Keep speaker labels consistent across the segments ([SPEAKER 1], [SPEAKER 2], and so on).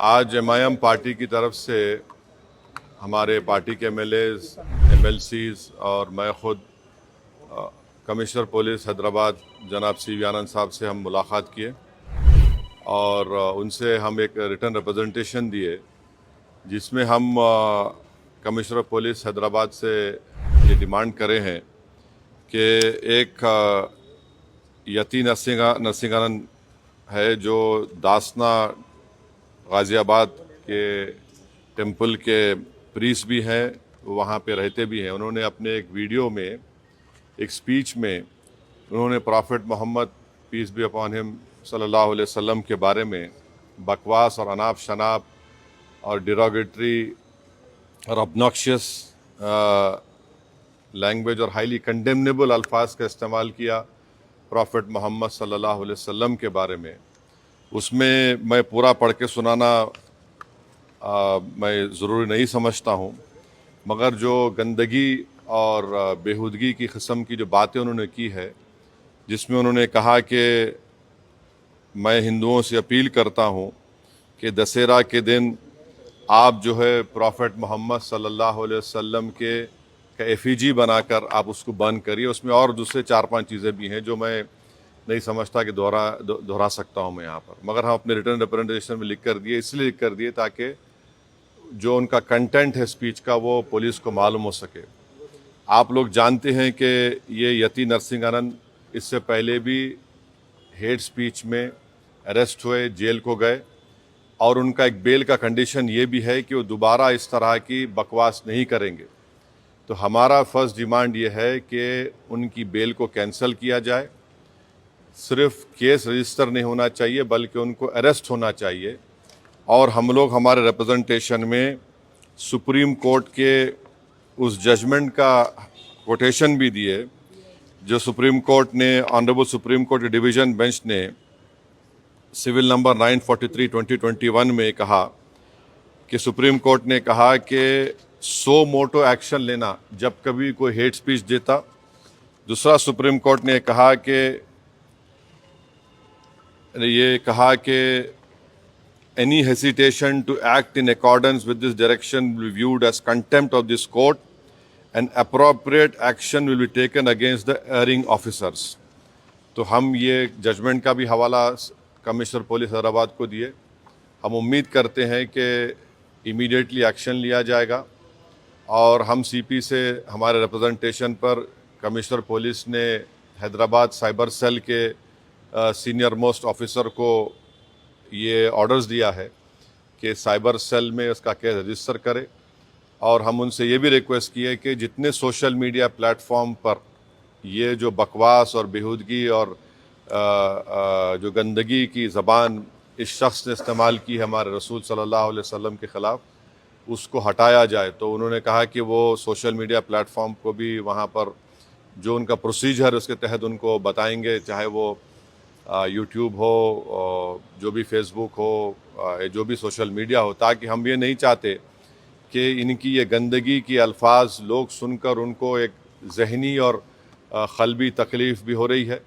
[SPEAKER 1] आज MIM party की तरफ से हमारे पार्टी के एमएलएज, एमएलसीज और मैं खुद कमिश्नर पुलिस हैदराबाद जनाब सीवी आनंद साहब से हम मुलाकात किए और उनसे हम एक रिटर्न रिप्रेजेंटेशन दिए जिसमें हम कमिश्नर पुलिस हैदराबाद से ये डिमांड करे हैं कि एक यती नरसिंहानंद है जो दासना गाज़ियाबाद के टेंपल के प्रीस्ट भी हैं, वहाँ पे रहते भी हैं। उन्होंने अपने एक वीडियो में, एक स्पीच में उन्होंने prophet Mohammad peace be upon him सल्लल्लाहु अलैहि वसल्लम के बारे में बकवास और अनाप शनाप और डिरोगेटरी और ऑब्नॉक्शियस लैंग्वेज और हाईली कंडेमनेबल अल्फाज का इस्तेमाल किया प्रॉफिट मोहम्मद सल्लल्लाहु अलैहि वसल्लम के बारे में। उसमें मैं पूरा पढ़ के सुनाना मैं ज़रूरी नहीं समझता हूँ, मगर जो गंदगी और बेहूदगी की किस्म की जो बातें उन्होंने की है, जिसमें उन्होंने कहा कि मैं हिंदुओं से अपील करता हूँ कि दशहरा के दिन आप जो है प्रॉफिट मोहम्मद सल्लल्लाहु अलैहि वसल्लम के का एफिजी बनाकर आप उसको बंद करिए। उसमें और दूसरे 4-5 चीज़ें भी हैं जो मैं नहीं समझता कि दोहरा सकता हूँ मैं यहाँ पर, मगर हम अपने रिटर्न रिप्रेजेंटेशन में लिख कर दिए, इसलिए लिख कर दिए ताकि जो उनका कंटेंट है स्पीच का वो पुलिस को मालूम हो सके। आप लोग जानते हैं कि ये यती नरसिंहानंद इससे पहले भी हेट स्पीच में अरेस्ट हुए, जेल को गए, और उनका एक बेल का कंडीशन ये भी है कि वो दोबारा इस तरह की बकवास नहीं करेंगे। तो हमारा फर्स्ट डिमांड ये है कि उनकी बेल को कैंसिल किया जाए। सिर्फ केस रजिस्टर नहीं होना चाहिए बल्कि उनको अरेस्ट होना चाहिए। और हम लोग हमारे रिप्रेजेंटेशन में सुप्रीम कोर्ट के उस जजमेंट का कोटेशन भी दिए जो सुप्रीम कोर्ट ने, honourable supreme court division bench ने सिविल नंबर 943/2021 में कहा कि सुप्रीम कोर्ट ने कहा कि सो मोटो एक्शन लेना जब कभी कोई हेट स्पीच देता। दूसरा, सुप्रीम कोर्ट ने कहा कि any hesitation to act in accordance with this direction will be viewed as contempt of this court and appropriate action will be taken against the erring officers। तो हम ये judgement का भी हवाला कमिश्नर पुलिस हैदराबाद को दिए। हम उम्मीद करते हैं कि इमीडिएटली एक्शन लिया जाएगा और हम सीपी से हमारे रिप्रेजेंटेशन पर कमिश्नर पुलिस ने हैदराबाद साइबर सेल के सीनियर मोस्ट ऑफिसर को ये ऑर्डर्स दिया है कि साइबर सेल में उसका केस रजिस्टर करे। और हम उनसे ये भी रिक्वेस्ट की है कि जितने सोशल मीडिया प्लेटफॉर्म पर ये जो बकवास और बेहूदगी और जो गंदगी की ज़बान इस शख्स ने इस्तेमाल की है हमारे रसूल सल्लल्लाहु अलैहि वसल्लम के ख़िलाफ़, उसको हटाया जाए। तो उन्होंने कहा कि वो सोशल मीडिया प्लेटफॉर्म को भी वहाँ पर जो उनका प्रोसीजर उसके तहत उनको बताएंगे, चाहे वो यूट्यूब हो, जो भी फेसबुक हो, जो भी सोशल मीडिया हो, ताकि हम ये नहीं चाहते कि इनकी ये गंदगी की अल्फाज लोग सुनकर उनको एक ज़हनी और क़ल्बी तकलीफ़ भी हो रही है।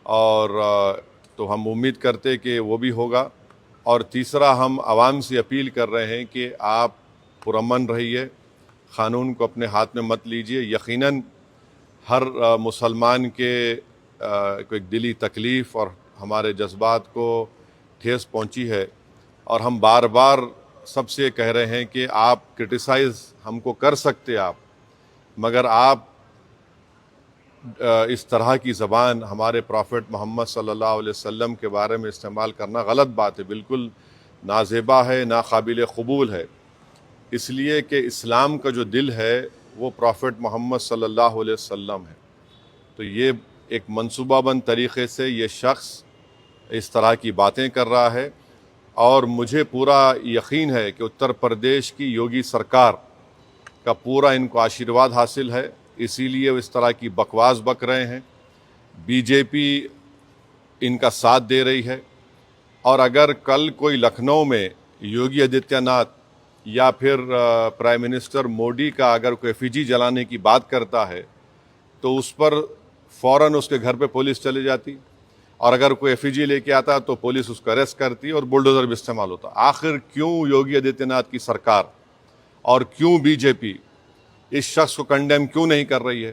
[SPEAKER 1] और तो हम उम्मीद करते कि वो भी होगा। और तीसरा, हम आवाम से अपील कर रहे हैं कि आप पुरअमन रहिए, क़ानून को अपने हाथ में मत लीजिए। यकीनन हर मुसलमान के को एक दिली तकलीफ़ और हमारे जज्बात को ठेस पहुंची है, और हम बार बार सबसे कह रहे हैं कि आप क्रिटिसाइज़ हमको कर सकते आप, मगर आप इस तरह की ज़बान हमारे प्रॉफिट मोहम्मद सल्लल्लाहु अलैहि वसल्लम के बारे में इस्तेमाल करना गलत बात है, बिल्कुल नाज़ेबा है, नाकाबिल क़बूल है। इसलिए कि इस्लाम का जो दिल है वो प्रॉफिट मोहम्मद सल्लल्लाहु अलैहि वसल्लम है। तो ये एक मंसूबाबंद तरीक़े से ये शख्स इस तरह की बातें कर रहा है, और मुझे पूरा यकीन है कि उत्तर प्रदेश की योगी सरकार का पूरा इनको आशीर्वाद हासिल है, इसीलिए वो इस तरह की बकवास बक रहे हैं। बीजेपी इनका साथ दे रही है, और अगर कल कोई लखनऊ में योगी आदित्यनाथ या फिर प्राइम मिनिस्टर मोदी का अगर कोई एफिजी जलाने की बात करता है तो उस पर फ़ौरन उसके घर पे पुलिस चली जाती। اور اگر کوئی ایفیجی لے کے آتا تو پولیس اس کو اریسٹ کرتی اور بلڈوزر بھی استعمال ہوتا. آخر کیوں یوگی آدتیہ ناتھ کی سرکار اور کیوں بی جے پی اس شخص کو کنڈیم کیوں نہیں کر رہی ہے؟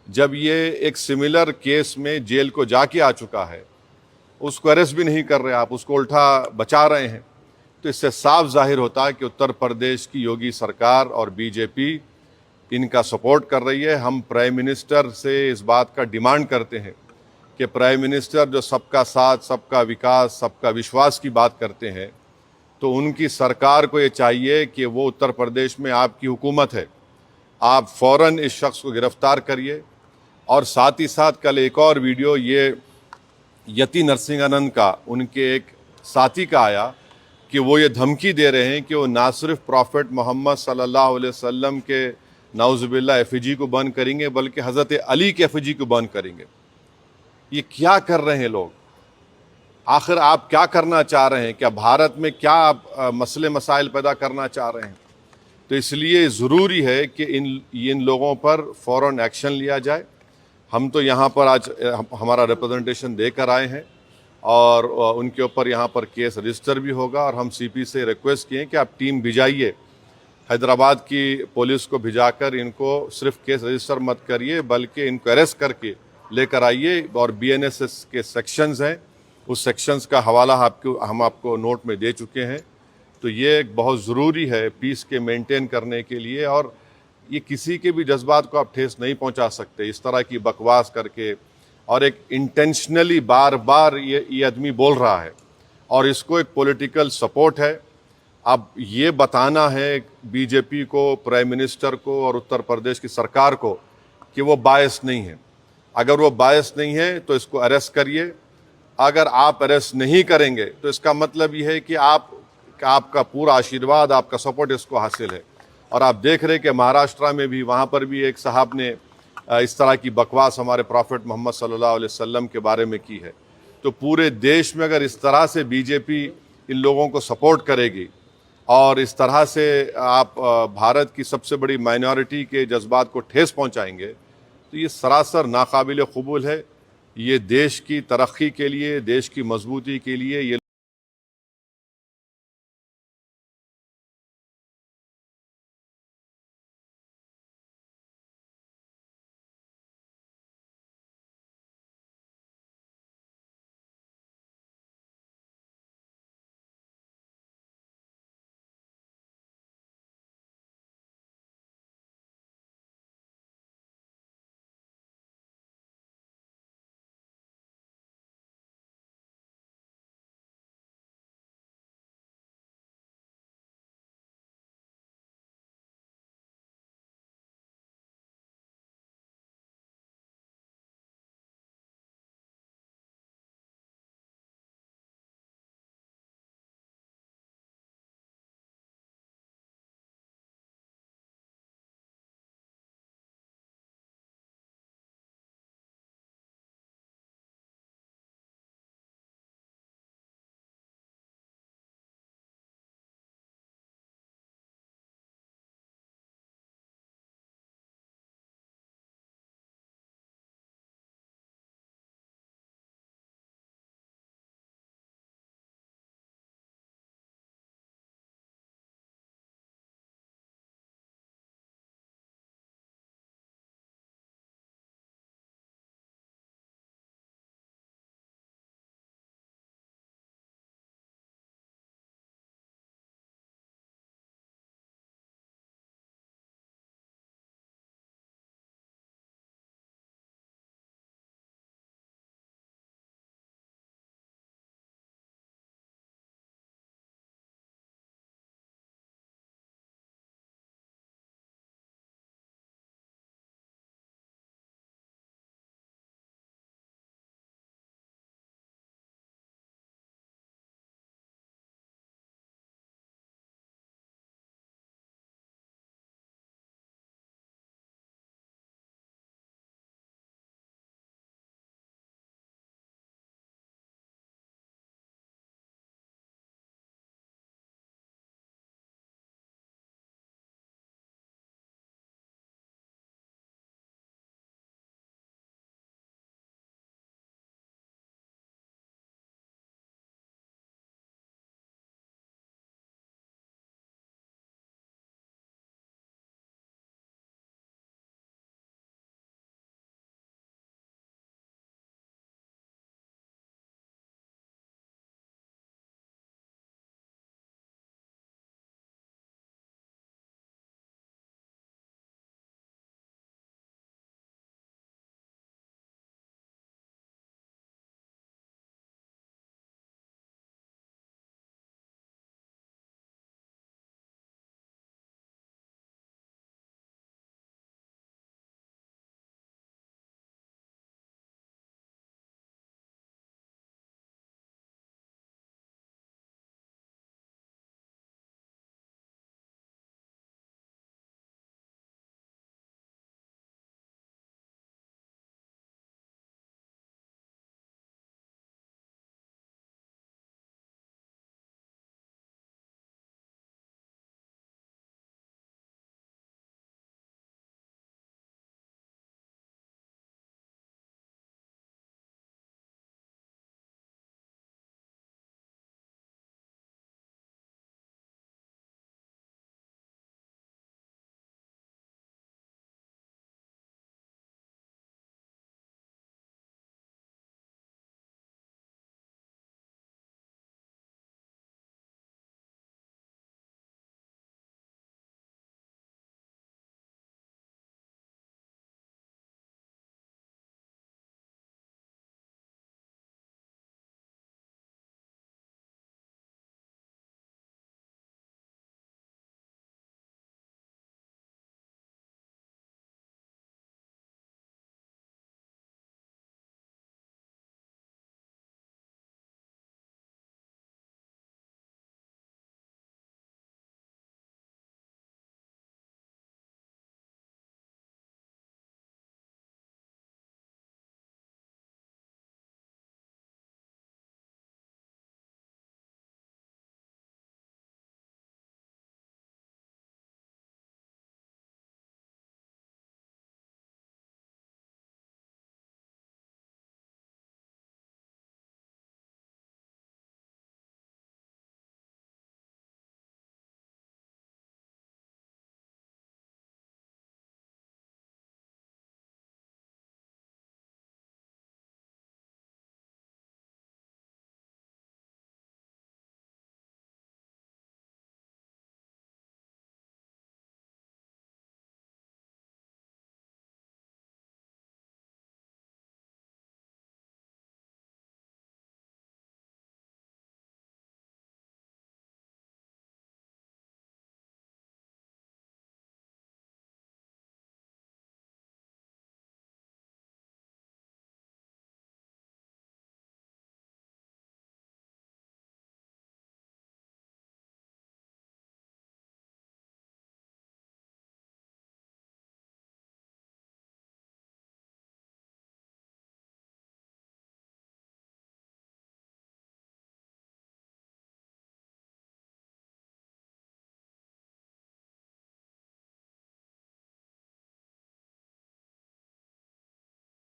[SPEAKER 1] جب یہ ایک سملر کیس میں جیل کو جا کے آ چکا ہے, اس کو اریسٹ بھی نہیں کر رہے آپ, اس کو الٹا بچا رہے ہیں. تو اس سے صاف ظاہر ہوتا ہے کہ اتر پردیش کی یوگی سرکار اور بی جے پی ان کا سپورٹ کر رہی ہے. ہم پرائم منسٹر سے اس بات کا ڈیمانڈ کرتے ہیں کہ پرائم منسٹر جو سب کا ساتھ, سب کا وکاس, سب کا وشواس کی بات کرتے ہیں, تو ان کی سرکار کو یہ چاہیے کہ وہ اتر پردیش میں آپ کی حکومت ہے, آپ فوراً اس شخص کو گرفتار کریے. اور ساتھ ہی ساتھ کل ایک اور ویڈیو یہ یتی نرسنگھنن کا, ان کے ایک ساتھی کا آیا کہ وہ یہ دھمکی دے رہے ہیں کہ وہ نہ صرف پروفٹ محمد صلی اللہ علیہ وسلم کے نعوذ باللہ ایفیجی کو بند کریں گے بلکہ حضرت علی کے ایفیجی کو بند کریں گے. یہ کیا کر رہے ہیں لوگ؟ آخر آپ کیا کرنا چاہ رہے ہیں؟ کیا بھارت میں کیا آپ مسئلے مسائل پیدا کرنا چاہ رہے ہیں؟ تو اس لیے ضروری ہے کہ ان لوگوں پر فوراً ایکشن لیا جائے. ہم تو یہاں پر آج ہمارا ریپرزنٹیشن دے کر آئے ہیں اور ان کے اوپر یہاں پر کیس رجسٹر بھی ہوگا, اور ہم سی پی سے ریکویسٹ کیے کہ آپ ٹیم بھیجائیے, حیدرآباد کی پولیس کو بھیجا کر ان کو صرف کیس رجسٹر مت کریے بلکہ ان کو اریسٹ کر کے لے کر آئیے. اور بی این ایس ایس کے سیکشنز ہیں, اس سیکشنز کا حوالہ ہم آپ کو نوٹ میں دے چکے ہیں. تو یہ ایک بہت ضروری ہے پیس کے مینٹین کرنے کے لیے, اور یہ کسی کے بھی جذبات کو آپ ٹھیس نہیں پہنچا سکتے اس طرح کی بکواس کر کے. اور ایک انٹینشنلی بار بار یہ آدمی بول رہا ہے اور اس کو ایک پولیٹیکل سپورٹ ہے. اب یہ بتانا ہے بی جے پی کو, پرائم منسٹر کو اور اتر پردیش کی سرکار کو کہ وہ باعث نہیں ہے. اگر وہ باعث نہیں ہے تو اس کو اریسٹ کریے. اگر آپ اریسٹ نہیں کریں گے تو اس کا مطلب یہ ہے کہ آپ کا پورا آشیرواد, آپ کا سپورٹ اس کو حاصل ہے. اور آپ دیکھ رہے کہ مہاراشٹرا میں بھی, وہاں پر بھی ایک صاحب نے اس طرح کی بکواس ہمارے پروفٹ محمد صلی اللہ علیہ وسلم کے بارے میں کی ہے. تو پورے دیش میں اگر اس طرح سے بی جے پی ان لوگوں کو سپورٹ کرے گی اور اس طرح سے آپ بھارت کی سب سے بڑی مائنورٹی کے جذبات کو ٹھیس پہنچائیں گے تو یہ سراسر ناقابل قبول ہے. یہ دیش کی ترقی کے لیے, دیش کی مضبوطی کے لیے یہ